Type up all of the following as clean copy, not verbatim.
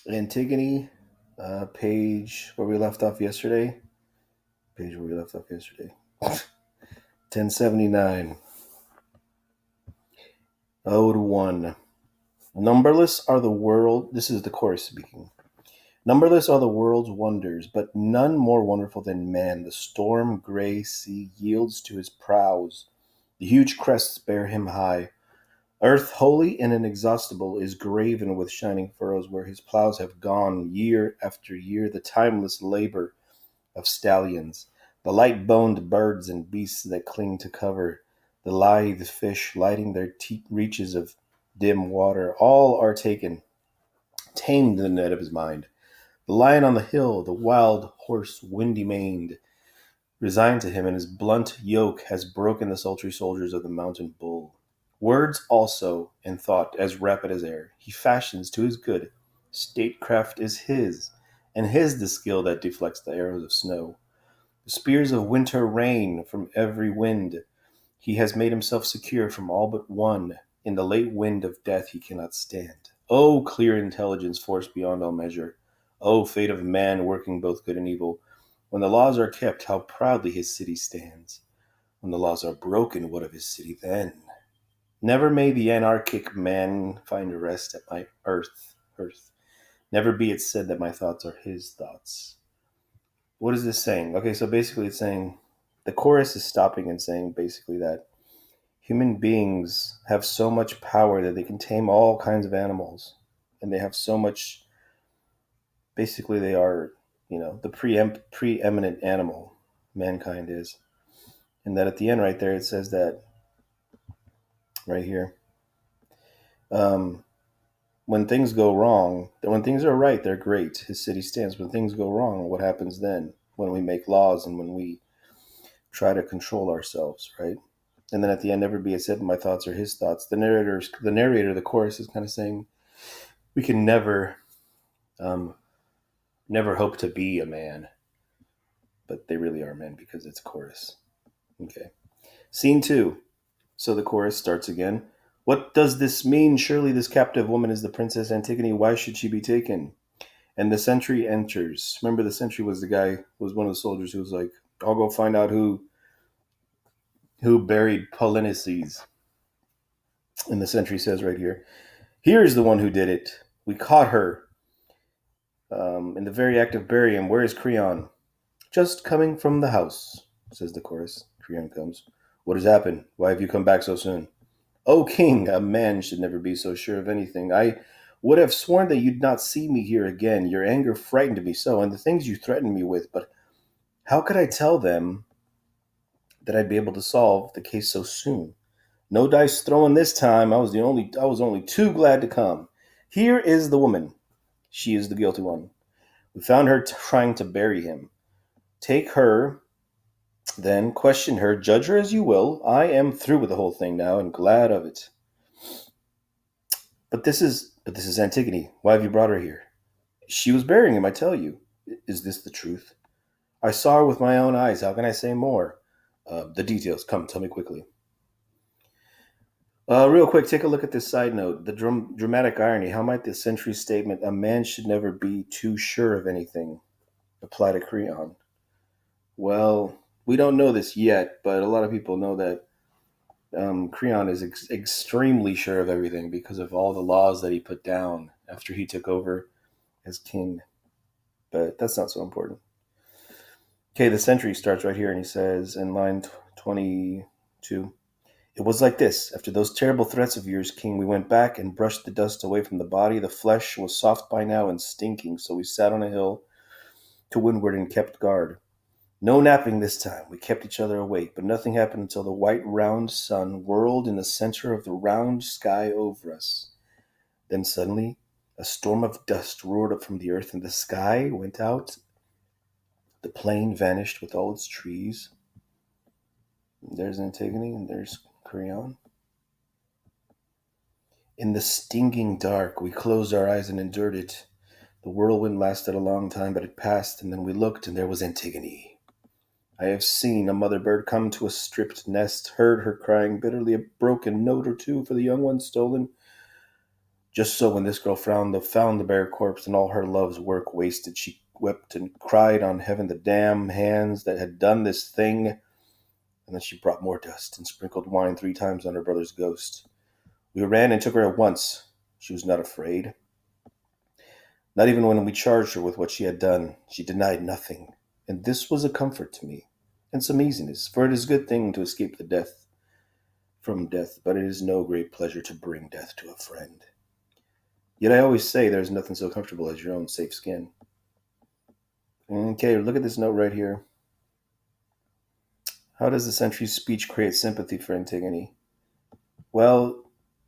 Antigone, page where we left off yesterday. Page where we left off yesterday. 1079. Ode 1. Numberless are the world. This is the chorus speaking. Numberless are the world's wonders, but none more wonderful than man. The storm gray sea yields to his prows. The huge crests bear him high. Earth, holy and inexhaustible, is graven with shining furrows where his plows have gone year after year, the timeless labor of stallions, the light boned birds and beasts that cling to cover, the lithe fish lighting their reaches of dim water, all are taken, tamed in the net of his mind. The lion on the hill, the wild horse windy maned, resigned to him, and his blunt yoke has broken the sultry soldiers of the mountain bull. Words also, and thought as rapid as air, he fashions to his good. Statecraft is his, and his the skill that deflects the arrows of snow. The spears of winter rain from every wind. He has made himself secure from all but one. In the late wind of death he cannot stand. O clear intelligence, force beyond all measure! O fate of man, working both good and evil! When the laws are kept, how proudly his city stands. When the laws are broken, what of his city then? Never may the anarchic man find rest at my earth. Never be it said that my thoughts are his thoughts. What is this saying? Okay, so basically it's saying the chorus is stopping and saying basically that human beings have so much power that they can tame all kinds of animals, and they have so much. Basically, they are, the preeminent animal. Mankind is, and that at the end, right there, it says that right here. Um, when things go wrong, when things are right, they're great. His city stands. When things go wrong, what happens then? When we make laws and when we try to control ourselves, right? And then at the end, never be it said, my thoughts are his thoughts. The narrator, the chorus is kind of saying, we can um, never hope to be a man, but they really are men because it's chorus. Okay. Scene 2. So the chorus starts again. What does this mean? Surely this captive woman is the Princess Antigone. Why should she be taken? And the sentry enters. Remember, the sentry was the guy, was one of the soldiers who was like, I'll go find out who buried Polynices. And the sentry says right here, here's the one who did it. We caught her in the very act of burying. Where is Creon? Just coming from the house, says the chorus. Creon comes. What has happened? Why have you come back so soon? O king, a man should never be so sure of anything. I would have sworn that you'd not see me here again. Your anger frightened me so, and the things you threatened me with, but how could I tell them that I'd be able to solve the case so soon? No dice thrown this time. I was only too glad to come. Here is the woman. She is the guilty one. We found her trying to bury him. Take her, then question her, judge her as you will. I am through with the whole thing now and glad of it. But this is Antigone. Why have you brought her here? She was burying him, I tell you. Is this the truth? I saw her with my own eyes. How can I say more? The details. Come, tell me quickly. Real quick, take a look at this side note. The dramatic irony. How might the century statement, a man should never be too sure of anything, apply to Creon? Well, we don't know this yet, but a lot of people know that Creon is extremely sure of everything because of all the laws that he put down after he took over as king. But that's not so important. Okay, the century starts right here, and he says in line 22, it was like this. After those terrible threats of yours, king, we went back and brushed the dust away from the body. The flesh was soft by now and stinking, so we sat on a hill to windward and kept guard. No napping this time. We kept each other awake, but nothing happened until the white round sun whirled in the center of the round sky over us. Then suddenly, a storm of dust roared up from the earth, and the sky went out. The plain vanished with all its trees. There's Antigone, and there's Creon. In the stinging dark, we closed our eyes and endured it. The whirlwind lasted a long time, but it passed, and then we looked, and there was Antigone. I have seen a mother bird come to a stripped nest, heard her crying bitterly, a broken note or two for the young one stolen. Just so when this girl found the bare corpse and all her love's work wasted, she wept and cried on heaven the damn hands that had done this thing. And then she brought more dust and sprinkled wine 3 times on her brother's ghost. We ran and took her at once. She was not afraid. Not even when we charged her with what she had done, she denied nothing. And this was a comfort to me, and some easiness, for it is a good thing to escape from death, but it is no great pleasure to bring death to a friend. Yet I always say there is nothing so comfortable as your own safe skin. Okay, look at this note right here. How does the sentry's speech create sympathy for Antigone? Well,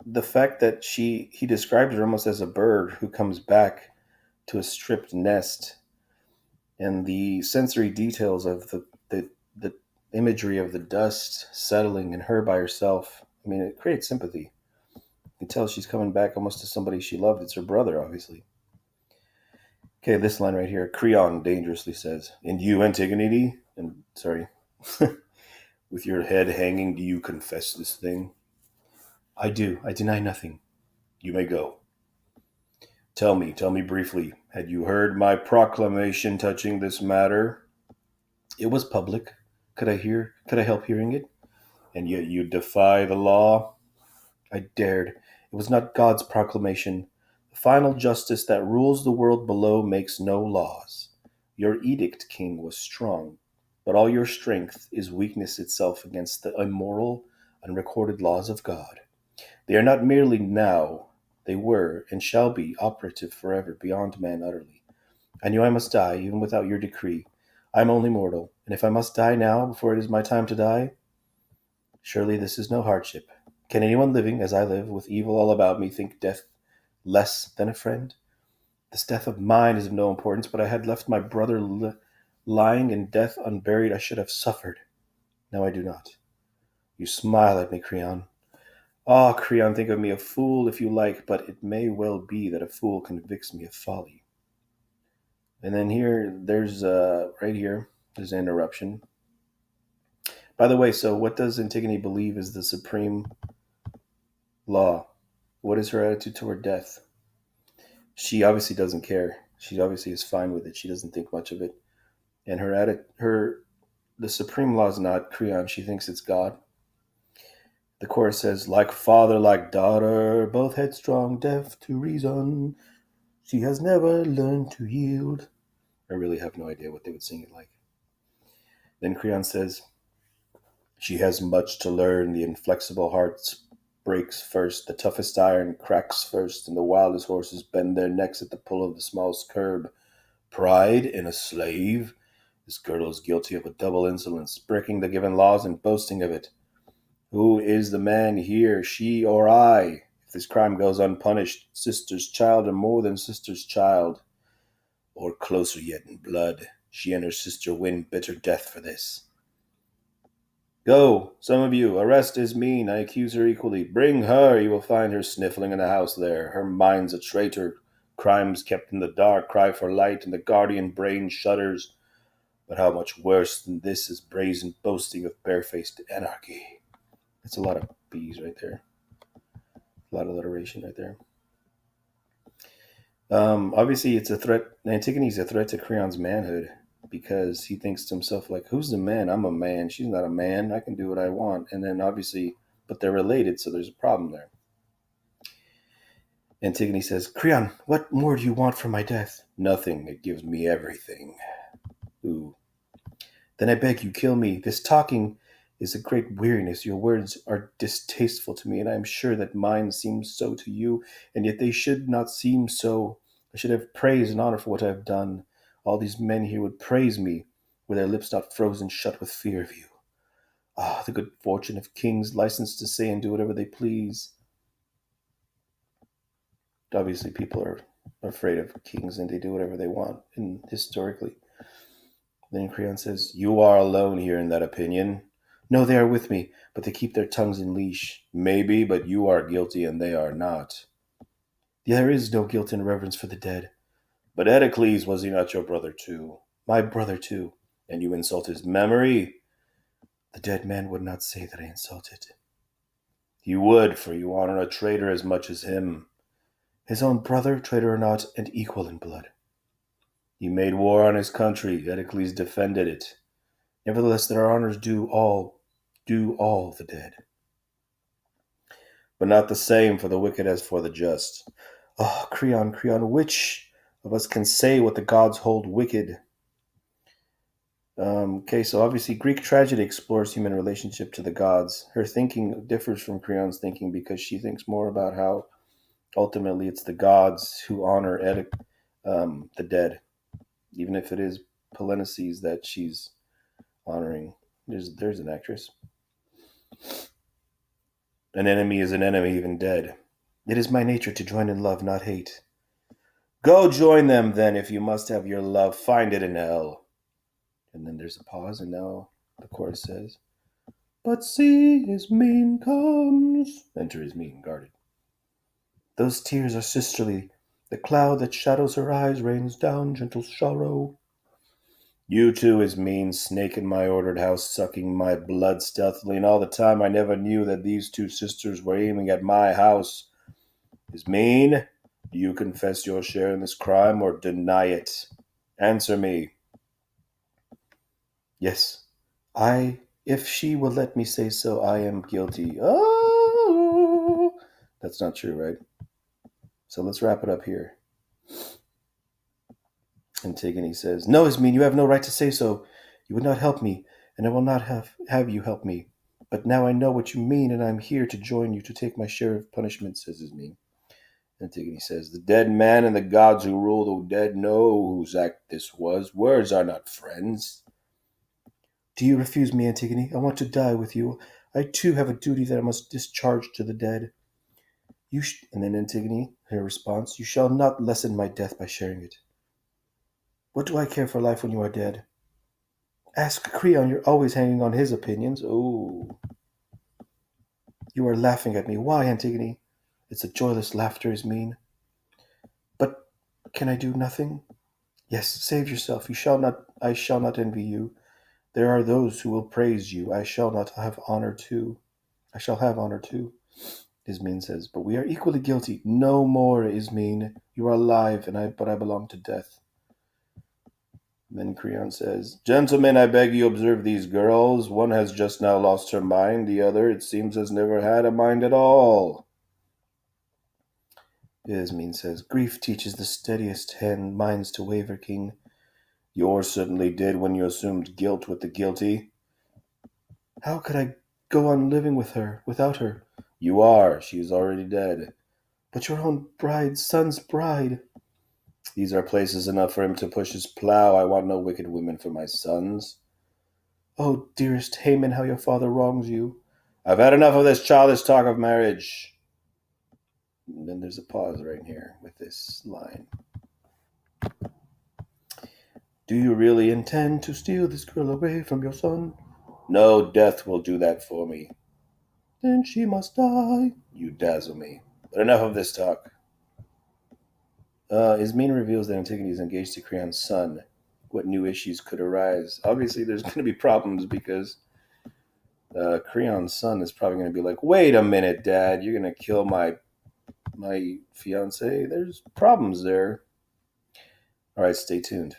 the fact that he described her almost as a bird who comes back to a stripped nest, and the sensory details of the imagery of the dust settling and her by herself. I mean, it creates sympathy. You can tell she's coming back almost to somebody she loved. It's her brother, obviously. Okay, this line right here. Creon dangerously says, "And you, Antigone, and sorry, with your head hanging, do you confess this thing?" "I do. I deny nothing." "You may go. Tell me briefly, had you heard my proclamation touching this matter?" "It was public. Could I help hearing it?" "And yet you defy the law?" "I dared. It was not God's proclamation. The final justice that rules the world below makes no laws. Your edict, king, was strong, but all your strength is weakness itself against the immoral, unrecorded laws of God. They are not merely now, they were and shall be operative forever beyond man utterly. I knew I must die, even without your decree. I am only mortal, and if I must die now, before it is my time to die, surely this is no hardship. Can anyone living, as I live, with evil all about me, think death less than a friend? This death of mine is of no importance, but I had left my brother lying in death unburied, I should have suffered. Now I do not. You smile at me, Creon. Ah, Creon, think of me a fool if you like, but it may well be that a fool convicts me of folly. And then right here, there's an interruption. By the way, so what does Antigone believe is the supreme law? What is her attitude toward death? She obviously doesn't care. She obviously is fine with it. She doesn't think much of it. And the supreme law is not Creon. She thinks it's God. The chorus says, "Like father, like daughter, both headstrong, deaf to reason. She has never learned to yield." I really have no idea what they would sing it like. Then Creon says, "She has much to learn. The inflexible heart breaks first, the toughest iron cracks first, and the wildest horses bend their necks at the pull of the smallest curb. Pride in a slave? This girl is guilty of a double insolence, breaking the given laws and boasting of it. Who is the man here, she or I? If this crime goes unpunished, sister's child, or more than sister's child, or closer yet in blood, she and her sister win bitter death for this. Go, some of you, arrest is mean, I accuse her equally. Bring her, you will find her sniffling in the house there. Her mind's a traitor, crimes kept in the dark cry for light, and the guardian brain shudders. But how much worse than this is brazen boasting of barefaced anarchy." That's a lot of B's right there. A lot of alliteration right there. Obviously, it's a threat. Antigone's a threat to Creon's manhood because he thinks to himself, like, who's the man? I'm a man. She's not a man. I can do what I want. And then obviously, but they're related, so there's a problem there. Antigone says, "Creon, what more do you want from my death?" "Nothing. It gives me everything." Ooh. "Then I beg you, kill me. This talking is a great weariness. Your words are distasteful to me, and I am sure that mine seem so to you, and yet they should not seem so. I should have praise and honor for what I have done. All these men here would praise me, were their lips not frozen shut with fear of you. Ah, the good fortune of kings, licensed to say and do whatever they please." Obviously, people are afraid of kings and they do whatever they want, and historically. Then Creon says, "You are alone here in that opinion." "No, they are with me, but they keep their tongues in leash." "Maybe, but you are guilty and they are not." "There is no guilt in reverence for the dead." "But Edicles, was he not your brother too?" "My brother too." "And you insult his memory?" "The dead man would not say that I insulted." "He would, for you honor a traitor as much as him." his own brother, traitor or not, and equal in blood. He made war on his country. Edicles defended it. Nevertheless, that our honors do all the dead. But not the same for the wicked as for the just. Oh, Creon, which of us can say what the gods hold wicked? Okay, so obviously Greek tragedy explores human relationship to the gods. Her thinking differs from Creon's thinking because she thinks more about how ultimately it's the gods who honor the dead, even if it is Polynices that she's honoring. There's an actress. An enemy is an enemy, even dead. It is my nature to join in love, not hate. Go join them, then, if you must have your love. Find it in hell. And then there's a pause, and now the chorus says, but see, Ismene comes. Enter Ismene, guarded. Those tears are sisterly. The cloud that shadows her eyes rains down gentle sorrow. You too, Ismene, snake in my ordered house, sucking my blood stealthily, and all the time I never knew that these two sisters were aiming at my house. Ismene, do you confess your share in this crime or deny it? Answer me. Yes, if she will let me say so, I am guilty. Oh, that's not true, right? So let's wrap it up here. Antigone says, no, Ismene, you have no right to say so. You would not help me, and I will not have you help me. But now I know what you mean, and I am here to join you to take my share of punishment, says Ismene. Antigone says, the dead man and the gods who rule the dead know whose act this was. Words are not friends. Do you refuse me, Antigone? I want to die with you. I too have a duty that I must discharge to the dead. And then Antigone, her response, you shall not lessen my death by sharing it. What do I care for life when you are dead? Ask Creon, you're always hanging on his opinions. Oh. You are laughing at me. Why, Antigone? It's a joyless laughter, Ismene. But can I do nothing? Yes, save yourself. I shall not envy you. There are those who will praise you. I shall have honor too. Ismene says, but we are equally guilty. No more, Ismene. You are alive, but I belong to death. Then Creon says, gentlemen, I beg you observe these girls. One has just now lost her mind. The other, it seems, has never had a mind at all. Ismene says, grief teaches the steadiest minds to waver, king. Yours certainly did when you assumed guilt with the guilty. How could I go on living without her? You are. She is already dead. But your own son's bride. These are places enough for him to push his plow. I want no wicked women for my sons. Oh, dearest Haman, how your father wrongs you. I've had enough of this childish talk of marriage. And then there's a pause right here with this line. Do you really intend to steal this girl away from your son? No, death will do that for me. Then she must die. You dazzle me. But enough of this talk. Ismene reveals that Antigone is engaged to Creon's son. What new issues could arise? Obviously, there's going to be problems because Creon's son is probably going to be like, wait a minute, Dad, you're going to kill my fiance? There's problems there. All right, stay tuned.